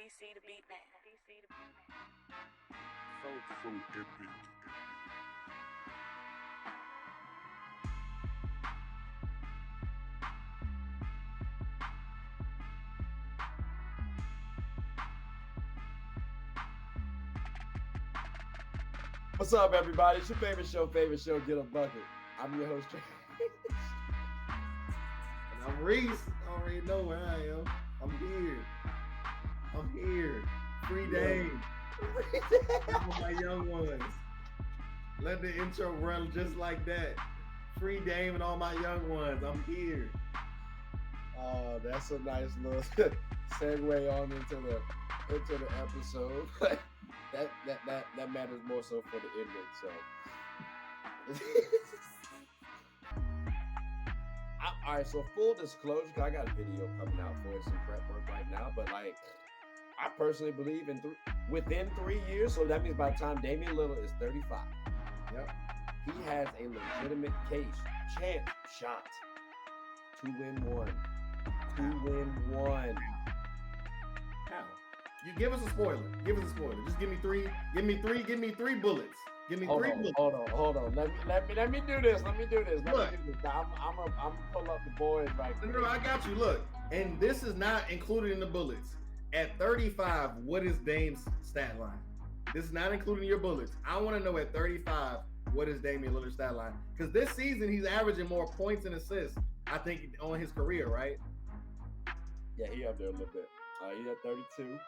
DC the beat man. So epic. What's up, everybody? It's your favorite show, Get a Bucket. I'm your host, Trey. And I'm Reese. I already know where I am. I'm here. Free Dame. All my young ones. Let the intro run just like that. Free Dame and all my young ones. I'm here. Oh, that's a nice little segue on into the episode. that matters more so for the ending. So, all right. So full disclosure, 'cause I got a video coming out for it, some prep work right now. But like, I personally believe within 3 years. So that means by the time Damian Lillard is 35, Yep. he has a legitimate shot to win one. How? You give us a spoiler. Just give me three bullets. Give me three bullets. Hold on. Let me do this. Look. I'm gonna pull up the boys right quick. No, I got you. Look, and this is not included in the bullets. At 35, what is Dame's stat line? This is not including your bullets. I want to know at 35, what is Damian Lillard's stat line? Because this season, he's averaging more points and assists, I think, on his career, right? Yeah, he up there a little bit. He's at 32.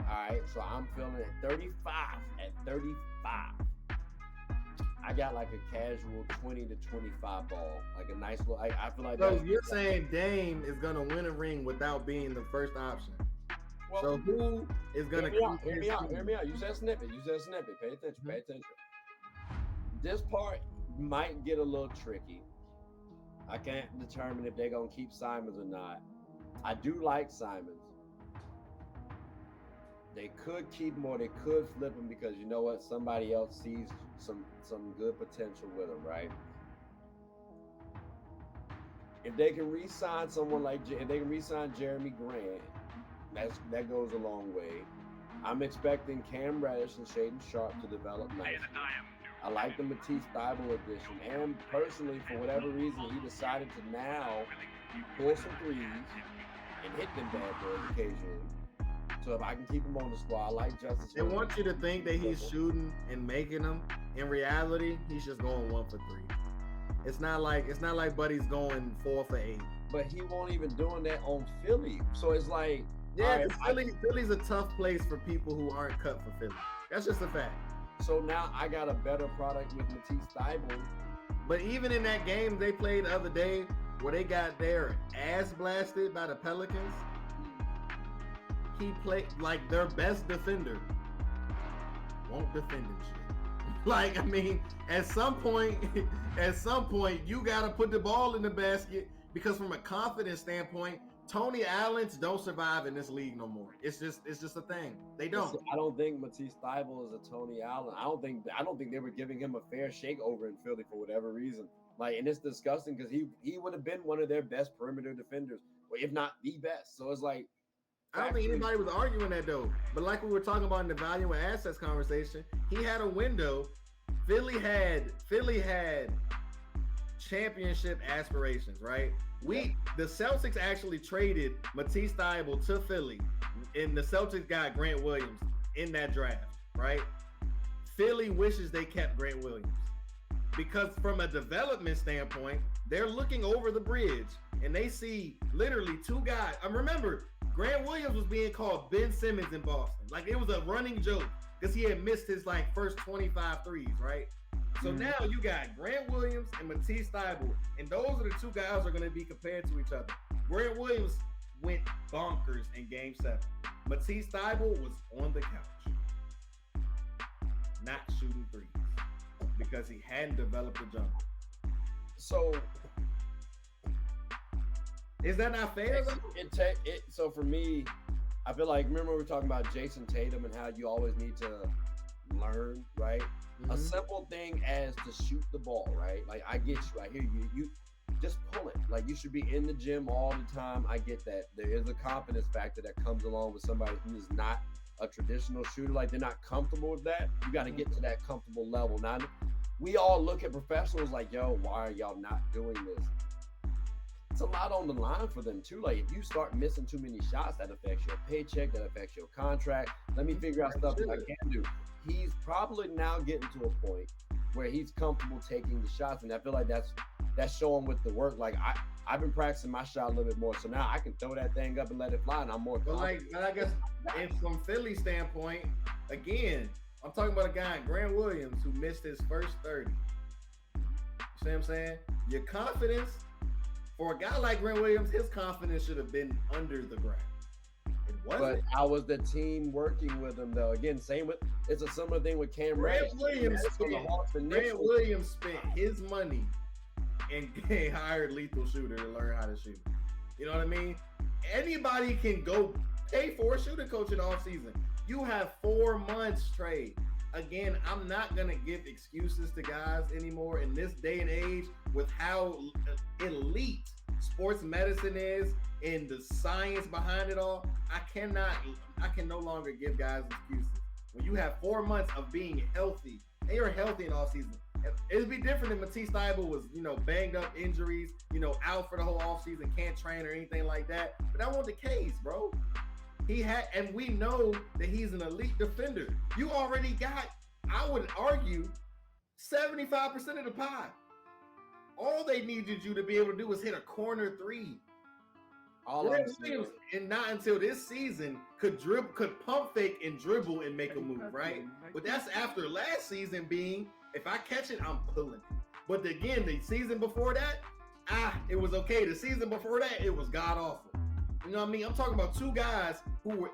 All right, so I'm feeling at 35. I got like a casual 20 to 25 ball, like a nice little. I feel like. So you're saying Dame is gonna win a ring without being the first option? Well, so who is gonna hear me out? You said snippet. Pay attention. This part might get a little tricky. I can't determine if they're gonna keep Simons or not. I do like Simons. They could keep him or they could flip him because you know what? Somebody else sees some good potential with him, right? If they can re-sign someone if they can re-sign Jeremy Grant, that goes a long way. I'm expecting Cam Reddish and Shaedon Sharpe to develop nicely. I like the Matisse Thybulle addition, and personally, for whatever reason, he decided to now pull some threes and hit them bad boys occasionally. So if I can keep him on the squad, I like Justice. They want you to think that he's shooting and making them. In reality, he's just going 1 for 3. It's not like Buddy's going 4 for 8. But he won't even doing that on Philly. So it's like, yeah, Philly's a tough place for people who aren't cut for Philly. That's just a fact. So now I got a better product with Matisse Thybulle. But even in that game they played the other day, where they got their ass blasted by the Pelicans, he played like their best defender. Won't defend him shit. Like, I mean, at some point, you gotta put the ball in the basket because from a confidence standpoint, Tony Allens don't survive in this league no more. It's just a thing. They don't. I don't think Matisse Thybulle is a Tony Allen. I don't think they were giving him a fair shake over in Philly for whatever reason. Like, and it's disgusting because he would have been one of their best perimeter defenders, or if not the best. So it's like, I don't think anybody was arguing that though. But like we were talking about in the value of assets conversation, he had a window. Philly had championship aspirations, right? The Celtics actually traded Matisse Thybulle to Philly, and the Celtics got Grant Williams in that draft, right? Philly wishes they kept Grant Williams because from a development standpoint, they're looking over the bridge and they see literally two guys. I remember Grant Williams was being called Ben Simmons in Boston. Like, it was a running joke because he had missed his first 25 threes, right? So now you got Grant Williams and Matisse Thybulle, and those are the two guys that are going to be compared to each other. Grant Williams went bonkers in Game 7. Matisse Thybulle was on the couch, not shooting threes because he hadn't developed a jumper. So is that not fair? So for me, I feel like, remember we were talking about Jason Tatum and how you always need to learn, right? Mm-hmm. A simple thing as to shoot the ball, right? Like, I get you. I hear you. just pull it. Like, you should be in the gym all the time. I get that. There is a confidence factor that comes along with somebody who is not a traditional shooter. Like, they're not comfortable with that. You got to get to that comfortable level. Now, we all look at professionals like, yo, why are y'all not doing this? It's a lot on the line for them too. Like, if you start missing too many shots, that affects your paycheck, that affects your contract. Let me figure out stuff that I can do. He's probably now getting to a point where he's comfortable taking the shots, and I feel like that's showing with the work. Like, I've been practicing my shot a little bit more, so now I can throw that thing up and let it fly, and I'm more confident. But I guess, and from Philly standpoint, again, I'm talking about a guy, Grant Williams, who missed his first 30. You see what I'm saying? Your confidence, for a guy like Grant Williams, his confidence should have been under the ground. It wasn't. But how was the team working with him, though? Again, it's a similar thing with Cam Reddish. Grant Williams spent his money and hired lethal shooter to learn how to shoot. You know what I mean? Anybody can go pay for a shooting coach in off season. You have 4 months trade. Again, I'm not going to give excuses to guys anymore in this day and age with how elite sports medicine is and the science behind it all. I can no longer give guys excuses. When you have 4 months of being healthy, and you're healthy in all season, it'd be different if Matisse Thybulle was, banged up, injuries, out for the whole offseason, can't train or anything like that. But that wasn't the case, bro. And we know that he's an elite defender. You already got, I would argue, 75% of the pie. All they needed you to be able to do was hit a corner three. Grant Williams, and not until this season, could pump fake and dribble and make a move, right? But that's after last season being, if I catch it, I'm pulling. But again, the season before that, it was okay. The season before that, it was god awful. You know what I mean? I'm talking about two guys who were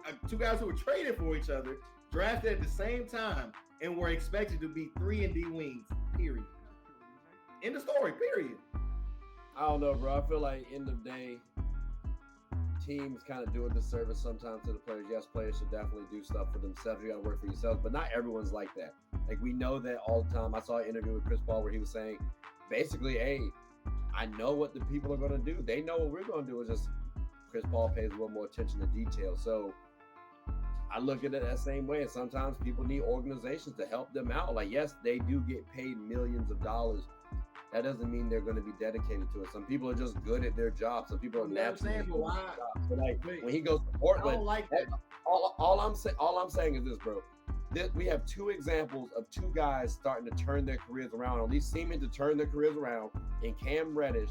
traded for each other, drafted at the same time, and were expected to be 3-and-D wings. Period. End of story. Period. I don't know, bro. I feel like end of day, teams kind of do a disservice sometimes to the players. Yes, players should definitely do stuff for themselves. You got to work for yourselves, but not everyone's like that. Like, we know that all the time. I saw an interview with Chris Paul where he was saying, basically, hey, I know what the people are going to do. They know what we're going to do. It's just Chris Paul pays a little more attention to detail. So I look at it that same way. And sometimes people need organizations to help them out. Like, yes, they do get paid millions of dollars. That doesn't mean they're going to be dedicated to it. Some people are just good at their job. Some people are naturally good at their job. So, like, when he goes to Portland, I don't like that. All I'm saying is this, bro. We have two examples of two guys starting to turn their careers around, or at least seeming to turn their careers around, in Cam Reddish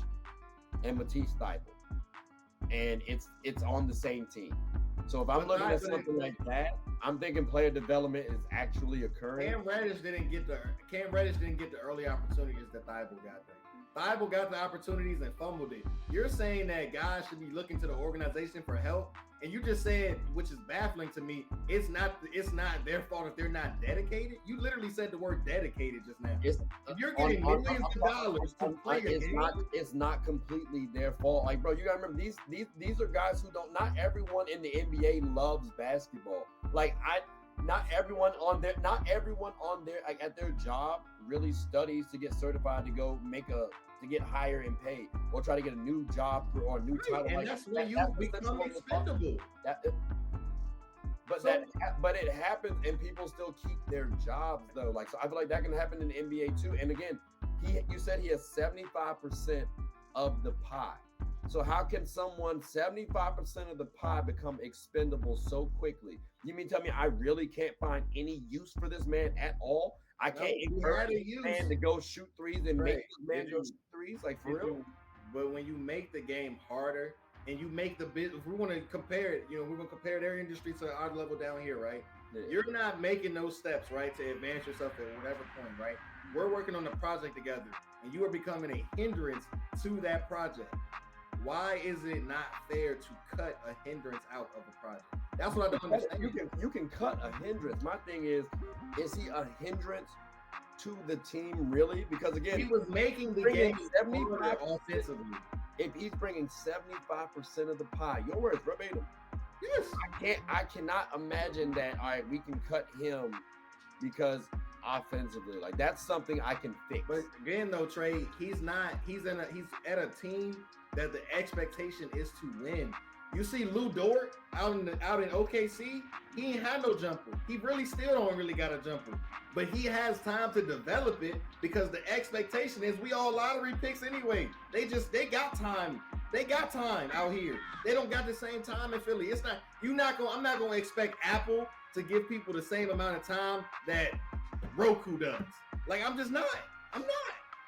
and Matisse Thybulle. And it's on the same team. So if I'm looking at something like that, I'm thinking player development is actually occurring. Cam Reddish didn't get the early opportunities that Thybulle got there. Thybulle got the opportunities and fumbled it. You're saying that guys should be looking to the organization for help, and you just said, which is baffling to me, it's not their fault if they're not dedicated. You literally said the word dedicated just now. If you're getting millions of dollars to play a game, it's not completely their fault. Like, bro, you gotta remember these are guys who don't. Not everyone in the NBA loves basketball. Like, not everyone on their like, at their job really studies to get certified to go to get higher in pay or try to get a new job or a new title. And like, that's when you become expendable. But it happens, and people still keep their jobs though. Like, so I feel like that can happen in the NBA too. And again, you said he has 75% of the pie. So how can 75% of the pie become expendable so quickly? You mean tell me I really can't find any use for this man at all? I can't encourage this man to go shoot threes and make this man go shoot threes? Like, for real? But when you make the game harder and you make the business, if we want to compare it, we're going to compare their industry to our level down here, right? Yeah. You're not making those steps, right, to advance yourself at whatever point, right? We're working on the project together, and you are becoming a hindrance to that project. Why is it not fair to cut a hindrance out of a project? That's what I don't understand. You can cut a hindrance. My thing is he a hindrance to the team, really? Because again, he was making the game 75% offensively. If he's bringing 75% of the pie, your words verbatim. Yes. I cannot imagine that. All right, we can cut him because offensively. Like that's something I can fix. But again, though, Trey, he's at a team that the expectation is to win. You see Lou Dort out in OKC, he ain't had no jumper. He really still don't really got a jumper. But he has time to develop it because the expectation is we all lottery picks anyway. They got time. They got time out here. They don't got the same time in Philly. I'm not gonna expect Apple to give people the same amount of time that Roku does. Like I'm not.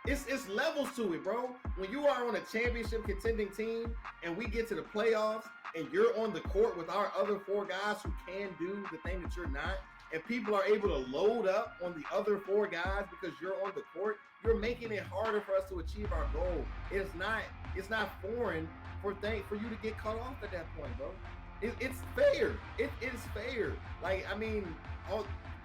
It's levels to it, bro. When you are on a championship contending team and we get to the playoffs and you're on the court with our other 4 guys who can do the thing that you're not, and people are able to load up on the other 4 guys because you're on the court, you're making it harder for us to achieve our goal. It's not foreign for you to get cut off at that point, bro. It's fair. It is fair. Like, I mean,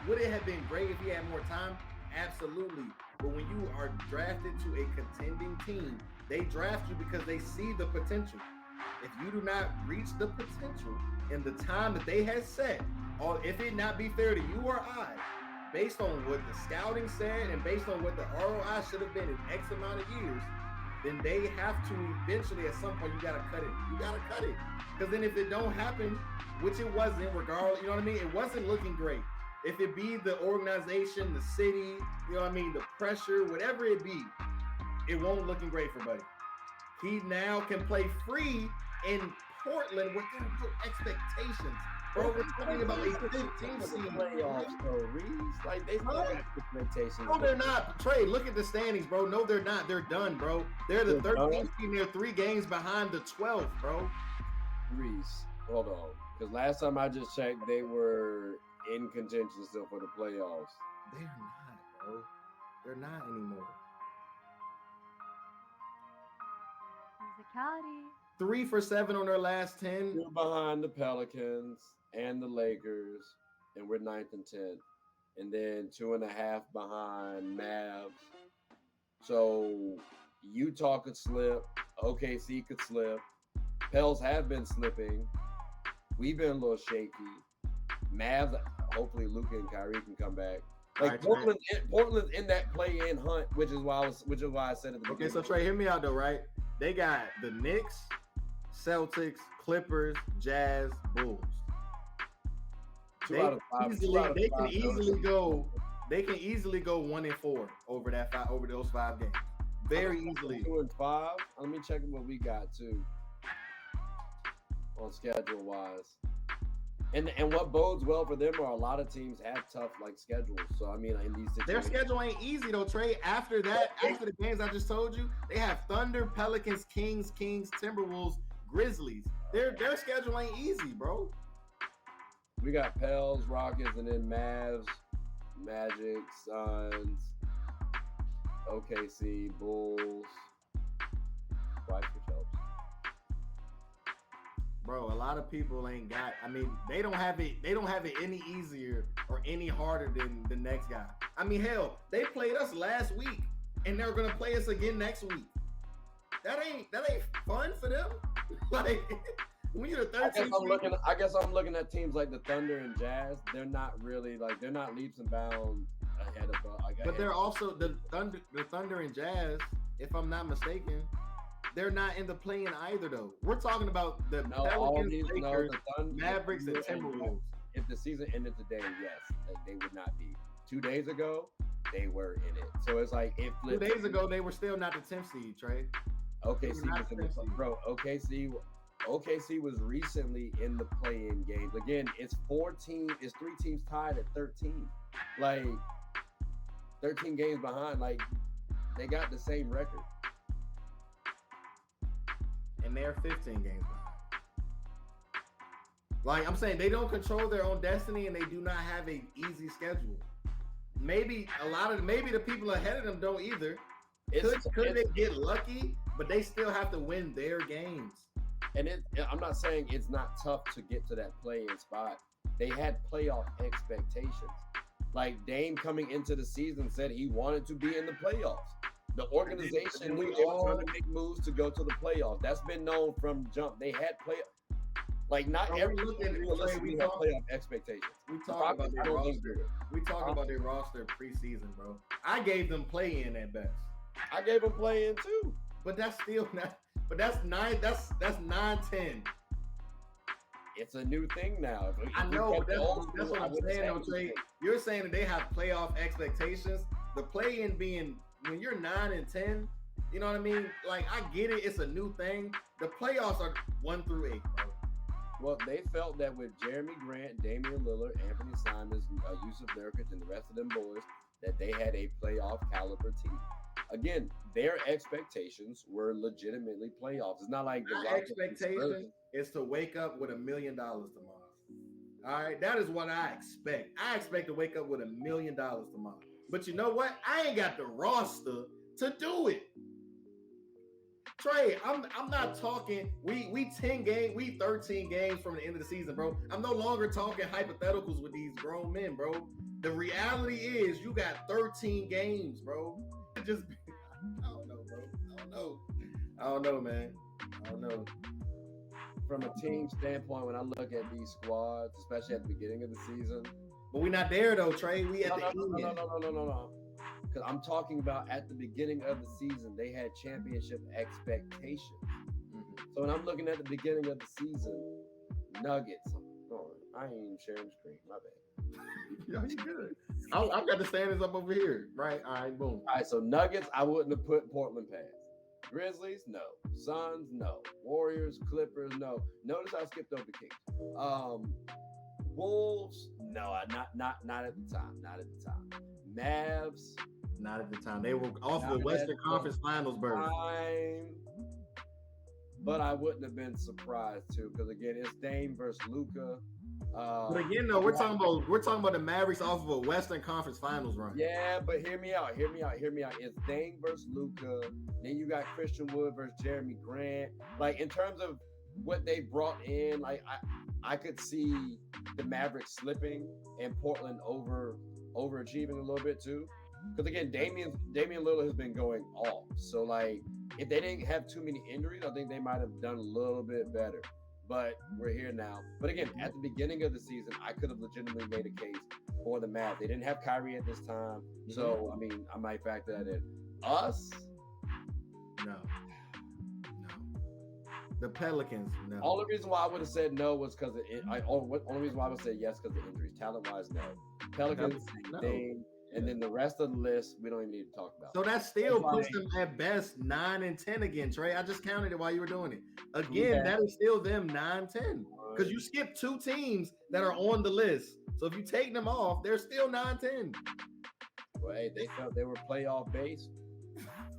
would it have been great if he had more time? Absolutely. But when you are drafted to a contending team, they draft you because they see the potential. If you do not reach the potential in the time that they had set, or if it not be fair to you or I, based on what the scouting said and based on what the ROI should have been in X amount of years, then they have to eventually at some point, you got to cut it. You got to cut it. Because then if it don't happen, which it wasn't, regardless, you know what I mean? It wasn't looking great. If it be the organization, the city, you know what I mean, the pressure, whatever it be, it won't looking great for Buddy. He now can play free in Portland with good expectations. Bro, we're talking about a 15 seed playoffs, bro. Reeves, like they still got expectations. No, they're not. Trey, look at the standings, bro. No, they're not. They're done, bro. They're the 13th team. They're 3 games behind the 12th, bro. Reese, hold on. Because last time I just checked, they were in contention still for the playoffs. They're not, bro. They're not anymore. Musicality. 3 for 7 on their last 10. We're behind the Pelicans and the Lakers, and we're 9th and 10th. And then 2.5 behind Mavs. So Utah could slip. OKC could slip. Pels have been slipping. We've been a little shaky. Mavs, hopefully Luka and Kyrie can come back. Like Portland's in that play-in hunt, which is why I said at the beginning. Okay, so Trey, hear me out though, right? They got the Knicks, Celtics, Clippers, Jazz, Bulls. They can easily go 1-4 over those 5 games. Very easily. 2 and 5. Let me check what we got too. On schedule wise. And what bodes well for them are a lot of teams have tough like schedules. So I mean, in these situations, their schedule ain't easy though, Trey. After the games I just told you, they have Thunder, Pelicans, Kings, Timberwolves, Grizzlies. Their schedule ain't easy, bro. We got Pels, Rockets, and then Mavs, Magic, Suns, OKC, Bulls. Which helps. Bro, a lot of people ain't got. I mean, they don't have it any easier or any harder than the next guy. I mean, hell, they played us last week, and they're gonna play us again next week. That ain't fun for them. Like when you're the 13th. I guess I'm looking at teams like the Thunder and Jazz. They're not really like they're not leaps and bounds ahead of. But they're also the Thunder and Jazz. If I'm not mistaken. They're not in the play-in either, though. We're talking about the Pelicans, Lakers, Mavericks, and Timberwolves. If the season ended today, yes, they would not be. 2 days ago, they were in it. So it's like it flipped. 2 days ago, they were still not the 10th seed, Trey. OKC was in the bro. OKC was recently in the play-in games. Again, it's 3 teams tied at 13. Like 13 games behind. Like they got the same record. And they're 15 games behind. Like I'm saying, they don't control their own destiny, and they do not have an easy schedule. Maybe the people ahead of them don't either. Could they get lucky? But they still have to win their games. And I'm not saying it's not tough to get to that play-in spot. They had playoff expectations. Like Dame coming into the season said he wanted to be in the playoffs. The organization knew they were trying to make moves to go to the playoffs. That's been known from jump. They had Like not Bro, every look at it, realistically have playoff expectations. We talk about their roster. We talk about their roster preseason, bro. I gave them play in at best. I gave them play in too. But that's still not. But that's 9. That's 9-10. It's a new thing now. I know, but that's what I'm saying, though, Trey. You're saying that they have playoff expectations. The play-in being when you're 9-10, you know what I mean? Like, I get it. It's a new thing. The playoffs are 1 through 8, bro. Well, they felt that with Jeremy Grant, Damian Lillard, Anthony Simons, Yusuf Nurkic, and the rest of them boys, that they had a playoff caliber team. Again, their expectations were legitimately playoffs. It's not like my expectation is to wake up with $1 million tomorrow. All right, that is what I expect. I expect to wake up with $1 million tomorrow. But you know what? I ain't got the roster to do it. Trey, I'm not talking. We 10 games, we 13 games from the end of the season, bro. I'm no longer talking hypotheticals with these grown men, bro. The reality is you got 13 games, bro. Just I don't know, bro. I don't know, man. I don't know. From a team standpoint, when I look at these squads, especially at the beginning of the season. But we're not there though, Trey. We at the end. No. Because I'm talking about at the beginning of the season, they had championship expectations. Mm-hmm. So when I'm looking at the beginning of the season, Nuggets. I ain't even sharing the screen. My bad. Yo, you good. I've got the standings up over here. Right. All right, boom. All right, so Nuggets, I wouldn't have put Portland past. Grizzlies, no. Suns, no. Warriors, Clippers, no. Notice I skipped over Kings. Wolves, no, not at the time. Not at the time. Mavs, not at the time. They were off the Western Conference Finals berth. But I wouldn't have been surprised too, because again, it's Dame versus Luka. But again, though, we're talking about the Mavericks off of a Western Conference Finals run. Yeah, but hear me out. It's Dame versus Luka. Then you got Christian Wood versus Jeremy Grant. Like in terms of what they brought in, like I could see the Mavericks slipping and Portland overachieving a little bit too. Because again, Damian Lillard has been going off. So like if they didn't have too many injuries, I think they might have done a little bit better. But we're here now. But again, at the beginning of the season, I could have legitimately made a case for the Mavs. They didn't have Kyrie at this time. So, I mean, I might factor that in. Us? No. The Pelicans, no. Only reason why I would have said no was because only reason why I would say yes because of injuries. Talent-wise, no. Pelicans, no. Dame, and then the rest of the list, we don't even need to talk about. So that still puts them at best 9-10 again, Trey. I just counted it while you were doing it. Again, that is still them 9-10. Because you skipped 2 teams that are on the list. So if you take them off, they're still 9-10. Well, hey, they felt they were playoff based.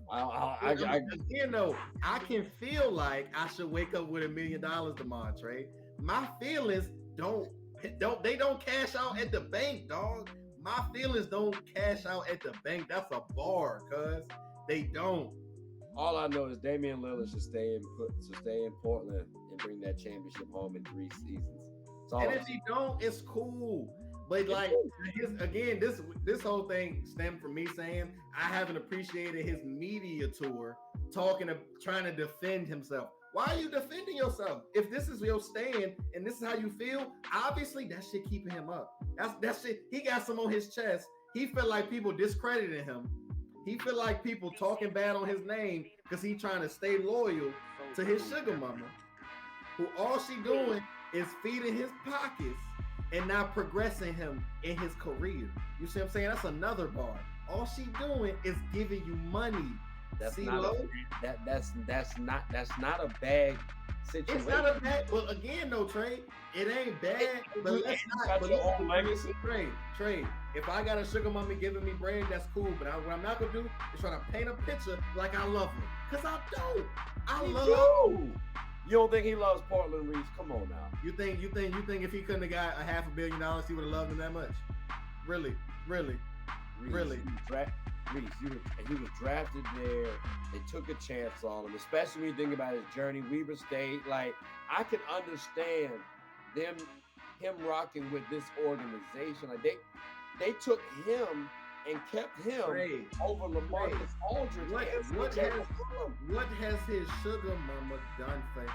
Again, though, I can feel like I should wake up with $1 million tomorrow, Trey. My feelings don't cash out at the bank, dog. My feelings don't cash out at the bank. That's a bar, cuz they don't. All I know is Damian Lillard should stay in Portland and bring that championship home in 3 seasons. And if he don't, it's cool. But like this whole thing stemmed from me saying I haven't appreciated his media tour, trying to defend himself. Why are you defending yourself? If this is your stand and this is how you feel, obviously that shit keeping him up. That shit. He got some on his chest. He felt like people discrediting him. He feel like people talking bad on his name because he trying to stay loyal to his sugar mama, who all she doing is feeding his pockets and not progressing him in his career. You see what I'm saying? That's another bar. All she doing is giving you money. That's not a bad situation. It's not a bad. Well, again, though, Trey, it ain't bad. But let's not. But your own legacy. Trey, if I got a sugar mommy giving me bread, that's cool. But what I'm not gonna do is try to paint a picture like I love her, cause I don't. I love. You don't think he loves Portland, Reese? Come on now. You think if he couldn't have got $500 million, he would have loved him that much? Really? Reese, he was drafted there. They took a chance on him, especially when you think about his journey. Weber State, like I can understand him rocking with this organization. Like they took him and kept him over LaMarcus Aldridge. What has his sugar mama done for him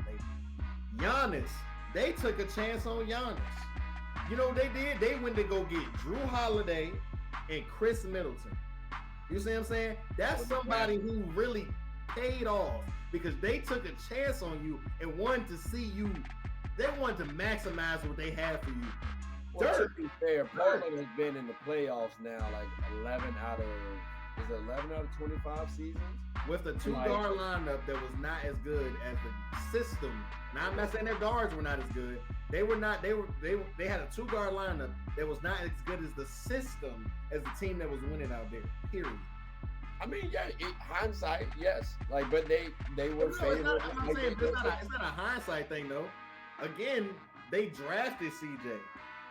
lately? Giannis, they took a chance on Giannis. You know what they did? They went to go get Drew Holiday and Chris Middleton. You see what I'm saying? That's somebody who really paid off because they took a chance on you and wanted to see you. They wanted to maximize what they had for you. Well, to be fair, Portland has been in the playoffs now, like 11 out of 25 seasons? With a two-guard lineup that was not as good as the system. Now, I'm not saying their guards were not as good. They had a two-guard lineup that was not as good as the system as the team that was winning out there. Period. I mean, yeah, hindsight, yes. Like, but they were favored. It's not a hindsight thing though. Again, they drafted CJ.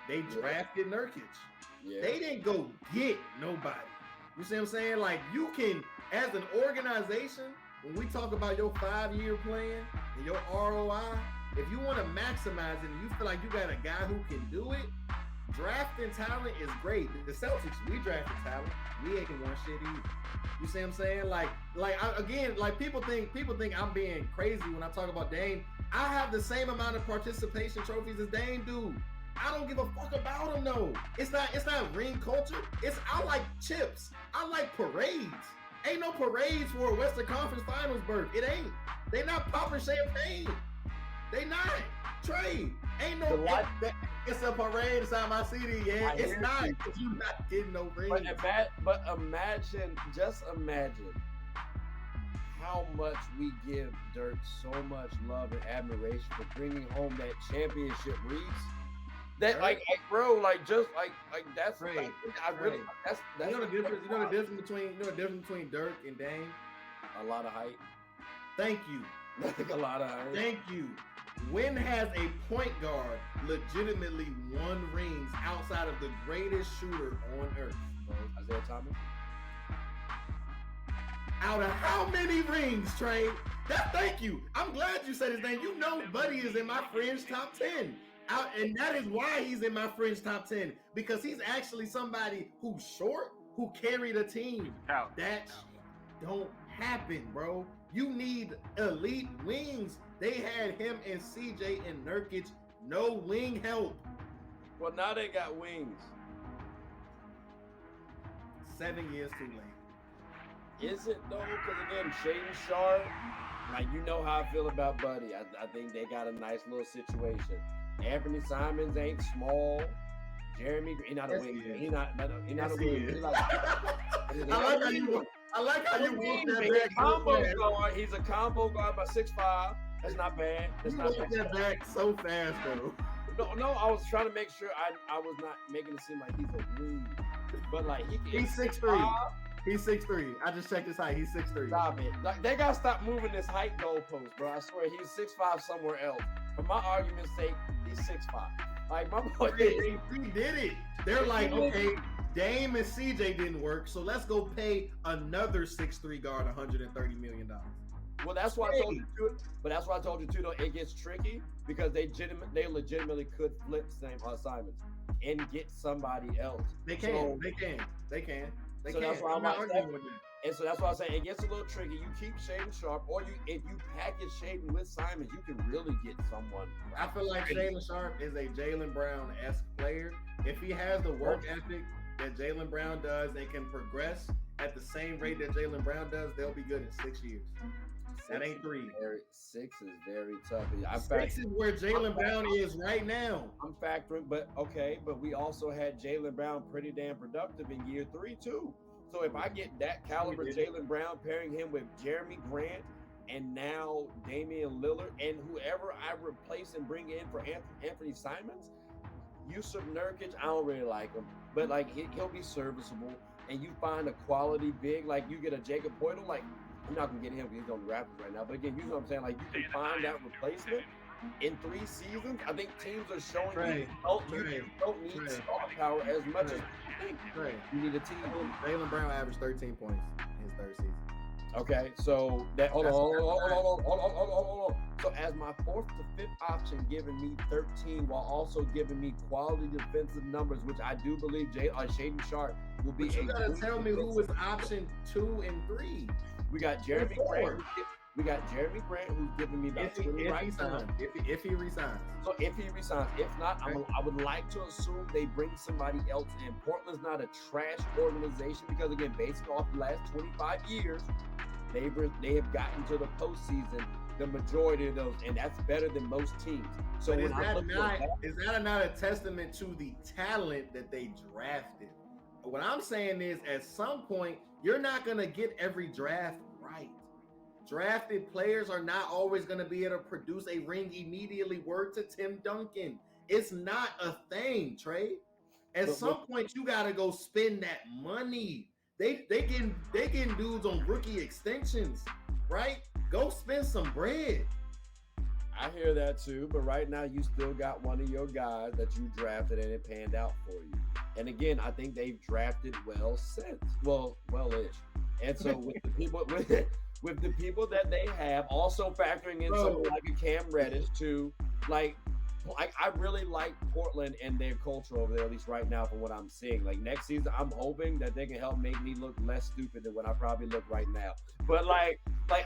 They drafted Nurkic. Yeah. They didn't go get nobody. You see what I'm saying? Like, you can, as an organization, when we talk about your 5-year plan and your ROI, if you want to maximize it and you feel like you got a guy who can do it, drafting talent is great. The Celtics, we drafted talent. We ain't won shit either. You see what I'm saying? Like people think I'm being crazy when I talk about Dame. I have the same amount of participation trophies as Dame do. I don't give a fuck about him though. It's not ring culture. I like chips. I like parades. Ain't no parades for a Western Conference Finals berth. It ain't. They not popping champagne. They not. Trey. Ain't no. It's a parade inside my CD. Yeah, it's not. You're not getting no ring. But imagine how much we give Dirk so much love and admiration for bringing home that championship wreaths. That like bro, like just like that's right. Like, I really that's you know the difference between Dirk and Dame? A lot of height. Thank you. A lot of height. Thank you. When has a point guard legitimately won rings outside of the greatest shooter on earth? Isaiah Thomas. Out of how many rings, Trey? Thank you. I'm glad you said his name. You know Buddy is in my fringe top 10. And that is why he's in my fringe top 10. Because he's actually somebody who's short, who carried a team. That don't happen, bro. You need elite wings. They had him and CJ and Nurkic, no wing help. Well, now they got wings. 7 years too late. Is it though? Because again, Shaedon Sharpe, like you know how I feel about Buddy. I think they got a nice little situation. Anthony Simons ain't small. Jeremy, he's not a wing. He's not a wing. I like how you walk that back. Combo guard. He's a combo guard by 6'5". That's not bad. That's you not walk bad. that back so fast though. No, I was trying to make sure I was not making it seem like he's a wing. But like he's 6'3". He's 6'3". I just checked his height. He's 6'3". Stop it. Like, they gotta stop moving this height goalpost, bro. I swear he's 6'5" somewhere else. For my argument's sake, he's 6'5". Like my boy, he did it. They're like, okay, Dame and CJ didn't work, so let's go pay another 6'3" guard $130 million. Well, that's why I told you too. But that's why I told you too. Though it gets tricky because they legitimately could flip same assignments and get somebody else. They can. So that's why I'm not arguing with that. And so that's why I say it gets a little tricky. You keep Shaedon Sharpe, or if you package Shaedon with Simons, you can really get someone. I feel like Shaedon Sharpe is a Jaylen Brown-esque player. If he has the work ethic that Jaylen Brown does and can progress at the same rate that Jaylen Brown does, they'll be good in 6 years. That ain't 3. 6 is very tough. 6 is where Jaylen Brown is right now. I'm factoring, but we also had Jaylen Brown pretty damn productive in year 3 too. So if I get that caliber Jaylen Brown pairing him with Jeremy Grant and now Damian Lillard and whoever I replace and bring in for Anthony Simons, Yusuf Nurkic, I don't really like him, but like he'll be serviceable. And you find a quality big, like you get a Jacob Poeltl, like I'm not gonna get him because he's on the Raptors right now. But again, you know what I'm saying? Like you can find that replacement in 3 seasons. I think teams are showing you don't need star power as much as you think. You need a team. Jaylen Brown averaged 13 points in his 3rd season. Okay, so that hold on. So as my 4th to 5th option, giving me 13 while also giving me quality defensive numbers, which I do believe Shaedon Sharpe will be. But you gotta tell me who was option 2 and 3. We got Jeremy Grant. We got Jeremy Grant, who's giving me about 20 right now. If he resigns. So if he resigns, if not, I would like to assume they bring somebody else in. Portland's not a trash organization because, again, based off the last 25 years, they have gotten to the postseason the majority of those, and that's better than most teams. So is that not a testament to the talent that they drafted? What I'm saying is, at some point, you're not going to get every draft right. Drafted players are not always going to be able to produce a ring immediately. Word to Tim Duncan. It's not a thing, Trey. At some point, you got to go spend that money. They getting dudes on rookie extensions, right? Go spend some bread. I hear that too, but right now you still got one of your guys that you drafted and it panned out for you. And again, I think they've drafted well-ish. And so with the people with the people that they have, also factoring in someone like a Cam Reddish too, like I really like Portland and their culture over there, at least right now from what I'm seeing. Like next season, I'm hoping that they can help make me look less stupid than what I probably look right now. But like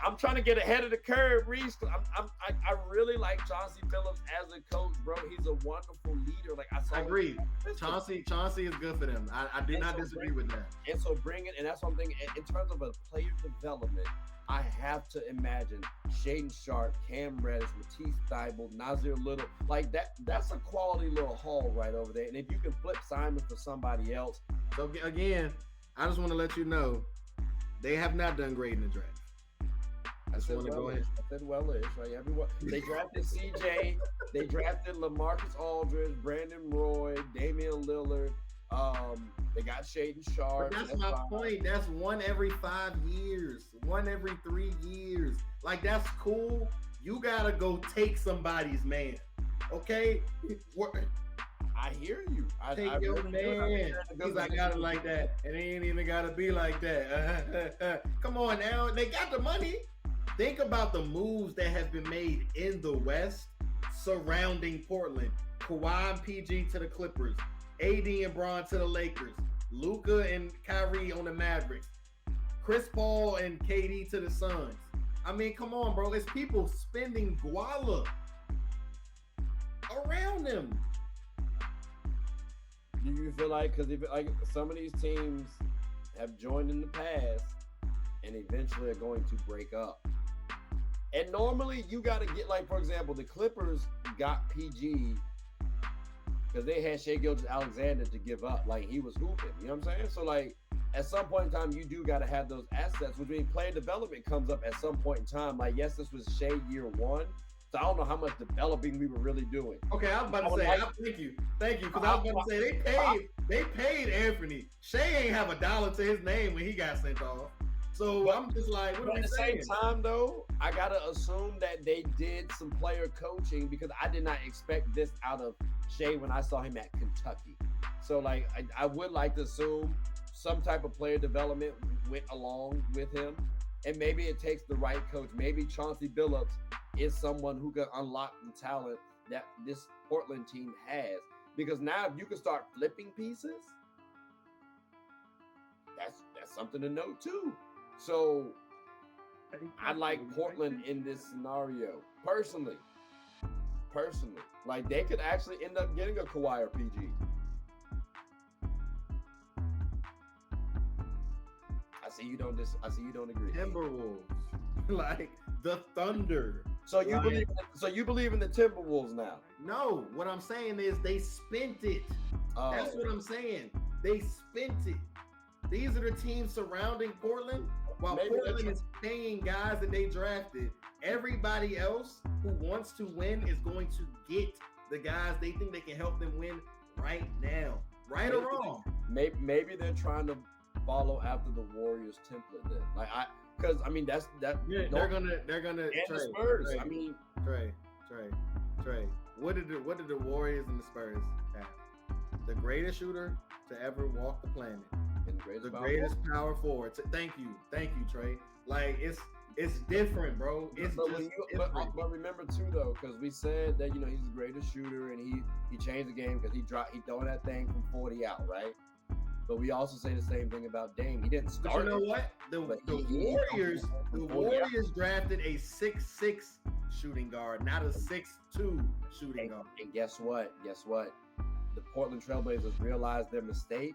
I'm trying to get ahead of the curve, Reese. I really like Chauncey Billups as a coach, bro. He's a wonderful leader. Like I agree. Chauncey is good for them. I do not disagree with that. And so and that's one thing in terms of a player development. I have to imagine Shaedon Sharpe, Cam Reddish, Matisse Thybulle, Nasir Little, like that's a quality little haul right over there. And if you can flip Simon for somebody else. So again, I just want to let you know, they have not done great in the draft. I said well-ish. Like everyone, they drafted CJ, they drafted LaMarcus Aldridge, Brandon Roy, Damian Lillard. They got Shaedon Sharpe. But that's my point. That's one every 5 years, one every 3 years. Like that's cool. You gotta go take somebody's man. Okay? I hear you. Take your man. He's like, got it like that. And it ain't even gotta be like that. Come on now. They got the money. Think about the moves that have been made in the West surrounding Portland. Kawhi and PG to the Clippers. AD and Bron to the Lakers. Luka and Kyrie on the Mavericks. Chris Paul and KD to the Suns. I mean, come on, bro. It's people spending guala around them. Do you feel like, because like some of these teams have joined in the past and eventually are going to break up? And normally you got to get, like, for example, the Clippers got PG because they had Shai Gilgeous-Alexander to give up. Like, he was hooping. You know what I'm saying? So, like, at some point in time, you do got to have those assets, which means player development comes up at some point in time. Like, yes, this was Shai year one. So I don't know how much developing we were really doing. Okay, I was about to say, thank you, because I was about to say they paid Anthony. Shai ain't have $1 to his name when he got sent off. So I'm just like, what are we saying? At the same time, though, I gotta assume that they did some player coaching because I did not expect this out of Shai when I saw him at Kentucky. So like, I would like to assume some type of player development went along with him, and maybe it takes the right coach. Maybe Chauncey Billups is someone who can unlock the talent that this Portland team has. Because now if you can start flipping pieces, that's something to note too. So I like Portland in this scenario. Personally. Like they could actually end up getting a Kawhi or PG. I see you don't agree. Timberwolves. Like the Thunder. So you believe in the Timberwolves now? No, what I'm saying is they spent it. That's what I'm saying. They spent it. These are the teams surrounding Portland. While Portland is paying guys that they drafted, everybody else who wants to win is going to get the guys they think they can help them win right now. Right or wrong. Maybe they're trying to follow after the Warriors template then. Like because I mean that's that. Yeah, they're gonna. And the Spurs. Trey, I mean, Trey. What did the Warriors and the Spurs have? The greatest shooter to ever walk the planet. And the greatest power forward. Thank you, Trey. Like it's different, bro. It's but remember too though, because we said that he's the greatest shooter and he changed the game because he throwing that thing from 40 out, right? but we also say the same thing about Dame. He didn't But start. you know what? The Warriors drafted a 6'6" shooting guard, not a 6'2" shooting guard. And guess what? The Portland Trailblazers realized their mistake,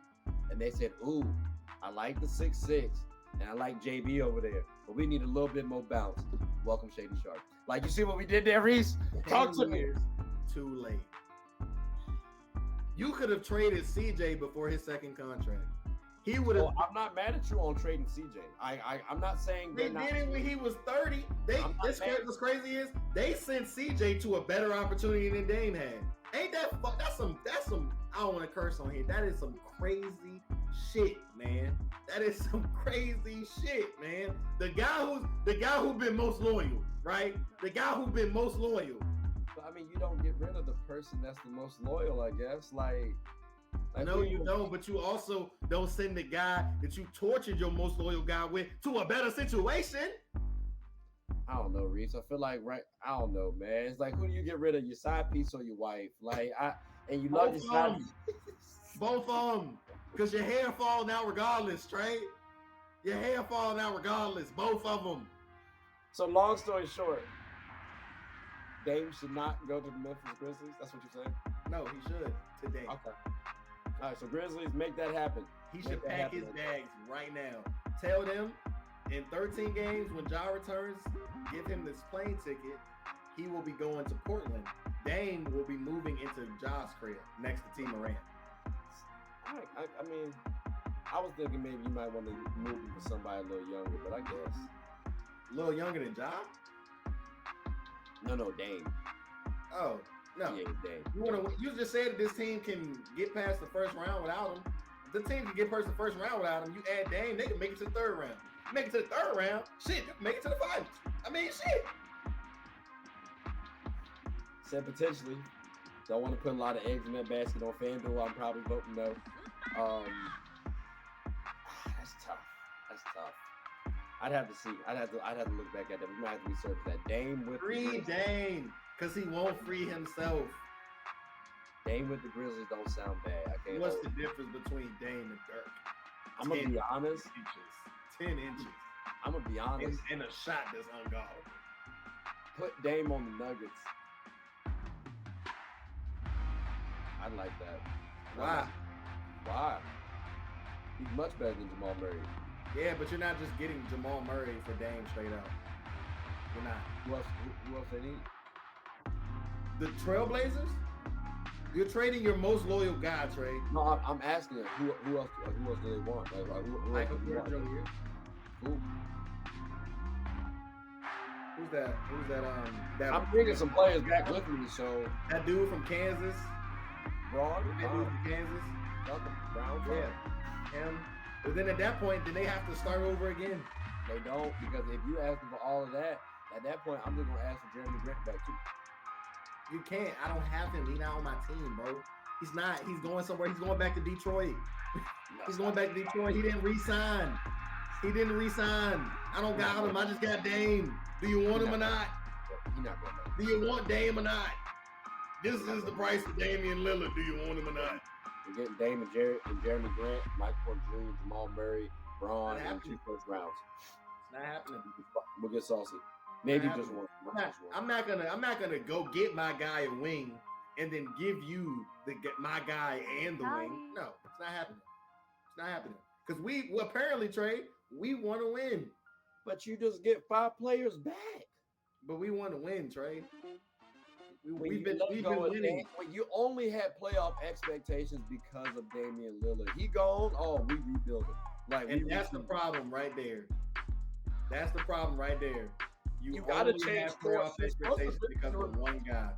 and they said, "Ooh, I like the 6'6", and I like JB over there, but we need a little bit more bounce." Welcome, Shady Sharp. Like, you see what we did there, Reese? Talk to me. Too late. You could have traded CJ before his second contract. He would have. I'm not mad at you on trading CJ. I'm not saying they did it when he was 30. What's crazy is they sent CJ to a better opportunity than Dame had. Ain't that that's some I don't want to curse on here. That is some crazy shit, man. That is some crazy shit, man. The guy who's been most loyal, right? The guy who's been most loyal. But I mean, you don't get rid of the person that's the most loyal, I guess. Like no, you don't, but you also don't send the guy that you tortured your most loyal guy with to a better situation. I don't know, Reese. I feel like I don't know, man. It's like, who do you get rid of, your side piece or your wife? Like, and you love your side piece. Both of them. Because your hair falling out regardless, Trey. Your hair falling out regardless. Both of them. So long story short, Dame should not go to the Memphis Grizzlies. That's what you're saying? No, he should today. Okay. All right, so Grizzlies, make that happen. He should pack his bags right now. Tell them in 13 games when Ja returns, give him this plane ticket. He will be going to Portland. Dame will be moving into Ja's crib next to T. Morant. I mean, I was thinking maybe you might want to move him for somebody a little younger, but I guess. A little younger than Ja? No, Dame. Oh, no. Yeah, Dame. You just said that this team can get past the first round without him. If the team can get past the first round without him, you add Dame, they can make it to the third round. Make it to the third round, shit, you can make it to the finals. I mean, shit. Said potentially. Don't want to put a lot of eggs in that basket on FanDuel. I'm probably voting no. That's tough. I'd have to see. I'd have to look back at that. We might have to research that. Dame with free Dame, because he won't free himself. Dame with the Grizzlies don't sound bad. I can't. What's the difference between Dame and Dirk? I'm gonna be honest. 10 inches. I'm gonna be honest. And a shot that's unguardable. Put Dame on the Nuggets. I like that. Why? He's much better than Jamal Murray. Yeah, but you're not just getting Jamal Murray for Dame straight up. You're not. Who else they need? The Trailblazers? You're trading your most loyal guy, Trey. No, I'm asking them, who else do they want? Michael Porter Jr. Who? Who's that? I'm bringing some players back with me, so that dude from Kansas. Braun? That dude from Kansas. Brown? Yeah. Him. But then at that point, then they have to start over again. They don't, because if you ask them for all of that, at that point, I'm just gonna ask for Jeremy Grant back too. You can't. I don't have him. He's not on my team, bro. He's not. He's going somewhere. He's going back to Detroit. He's going back to Detroit. He didn't re-sign. I don't got him. I just got Dame. Do you want him or not? He's not going back. Do you want Dame or not? This is the price of Damian Lillard. Do you want him or not? We're getting Dame and Jeremy Grant, Michael Porter Jr., Jamal Murray, Braun, and 2 first rounds. It's not happening. We'll get saucy. Maybe just one. I'm not gonna go get my guy a wing and then give you my guy and the wing. No, it's not happening. It's not happening. Because apparently, Trey, we want to win. But you just get 5 players back. But we want to win, Trey. We've been winning. When you only had playoff expectations because of Damian Lillard. He gone, we rebuild it. That's the problem right there. That's the problem right there. You got to change playoff expectations because of one guy.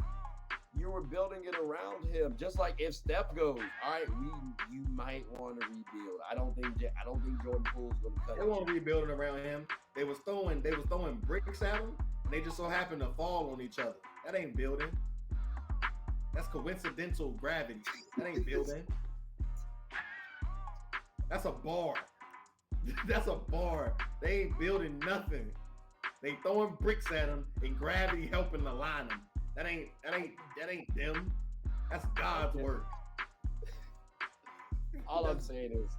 You were building it around him. Just like if Steph goes, all right, you might want to rebuild. I don't think Jordan Poole's going to cut it. They won't rebuild it around him. They was throwing bricks at him, and they just so happened to fall on each other. That ain't building. That's coincidental gravity. That ain't building. That's a bar. That's a bar. They ain't building nothing. They throwing bricks at him and gravity helping align them. That ain't them. That's God's work. All I'm saying is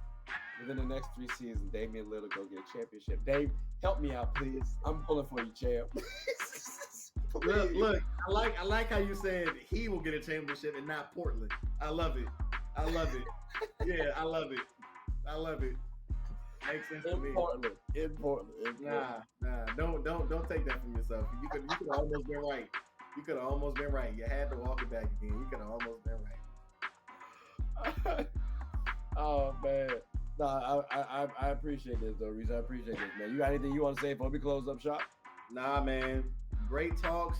within the next 3 seasons, Damian Lillard go get a championship. Dame, help me out, please. I'm pulling for you, champ. Look, I like how you said he will get a championship and not Portland. I love it. Yeah, I love it. Makes sense to me. In Portland. Nah. Don't take that from yourself. You could have almost been right. You had to walk it back again. You could have almost been right. Oh man. No, I appreciate this though, Reese. I appreciate this, man. You got anything you want to say before we close up shop? Nah, man. Great talks.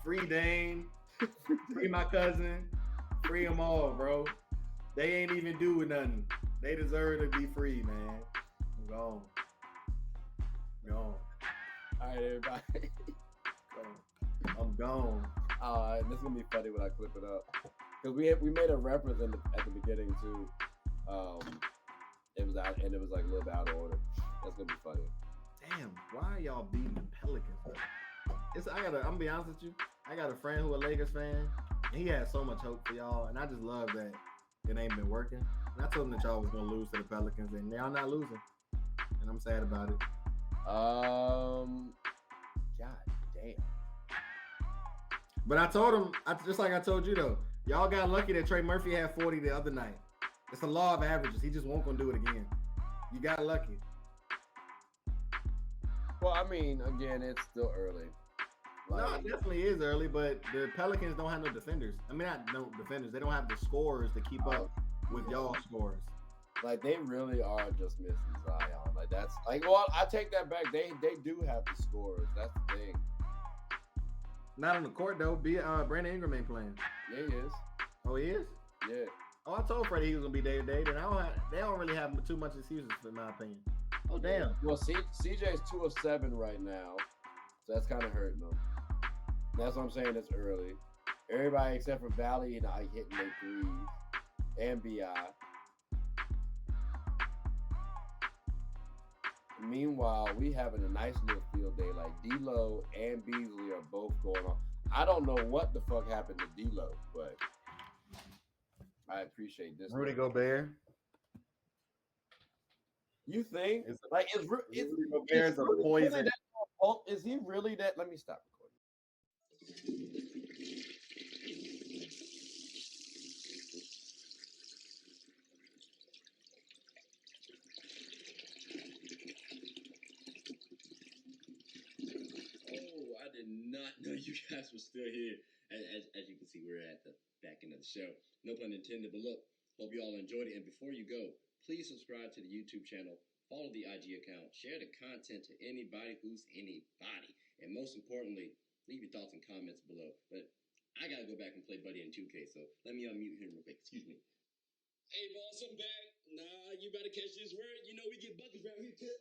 Free Dame. Free my cousin. Free them all, bro. They ain't even doing nothing. They deserve to be free, man. I'm gone. All right, everybody. I'm gone. All right, this is gonna be funny when I clip it up because we made a reference at the beginning too. It was out and it was like a little bit out of order. That's gonna be funny. Damn, why are y'all beating the Pelicans? I'm gonna be honest with you. I got a friend who a Lakers fan, and he had so much hope for y'all, and I just love that it ain't been working. And I told him that y'all was gonna lose to the Pelicans, and y'all not losing, and I'm sad about it. God damn. But I told him, just like I told you though, y'all got lucky that Trey Murphy had 40 the other night. It's a law of averages. He just won't gonna do it again. You got lucky. Well, I mean, again, it's still early. No, it definitely is early, but the Pelicans don't have no defenders. I mean, not no defenders. They don't have the scorers to keep up with y'all scores. Like, they really are just missing Zion. Like, that's like, well, I take that back. They do have the scorers. That's the thing. Not on the court though. Brandon Ingram ain't playing. Yeah, he is. Oh, he is? Yeah. Oh, I told Freddie he was gonna be day to day. Then they don't really have too much excuses, in my opinion. Oh, damn. Well, CJ's 2 of 7 right now, so that's kind of hurting them. That's what I'm saying. It's early. Everybody except for Valley and I hitting their threes and BI. Meanwhile, we having a nice little field day. Like D-Lo and Beasley are both going on. I don't know what the fuck happened to D-Lo, but I appreciate this. Rudy Gobert. You think? Is Rudy Gobert's a poison. Is he really that? Let me stop recording. I did not know you guys were still here. As you can see, we're at the back end of the show. No pun intended, but look, hope you all enjoyed it. And before you go, please subscribe to the YouTube channel, follow the IG account, share the content to anybody who's anybody. And most importantly, leave your thoughts and comments below. But I got to go back and play Buddy in 2K, so let me unmute him real quick. Excuse me. Hey, boss, I'm back. Nah, you better catch this word. You know we get buckets around here, too.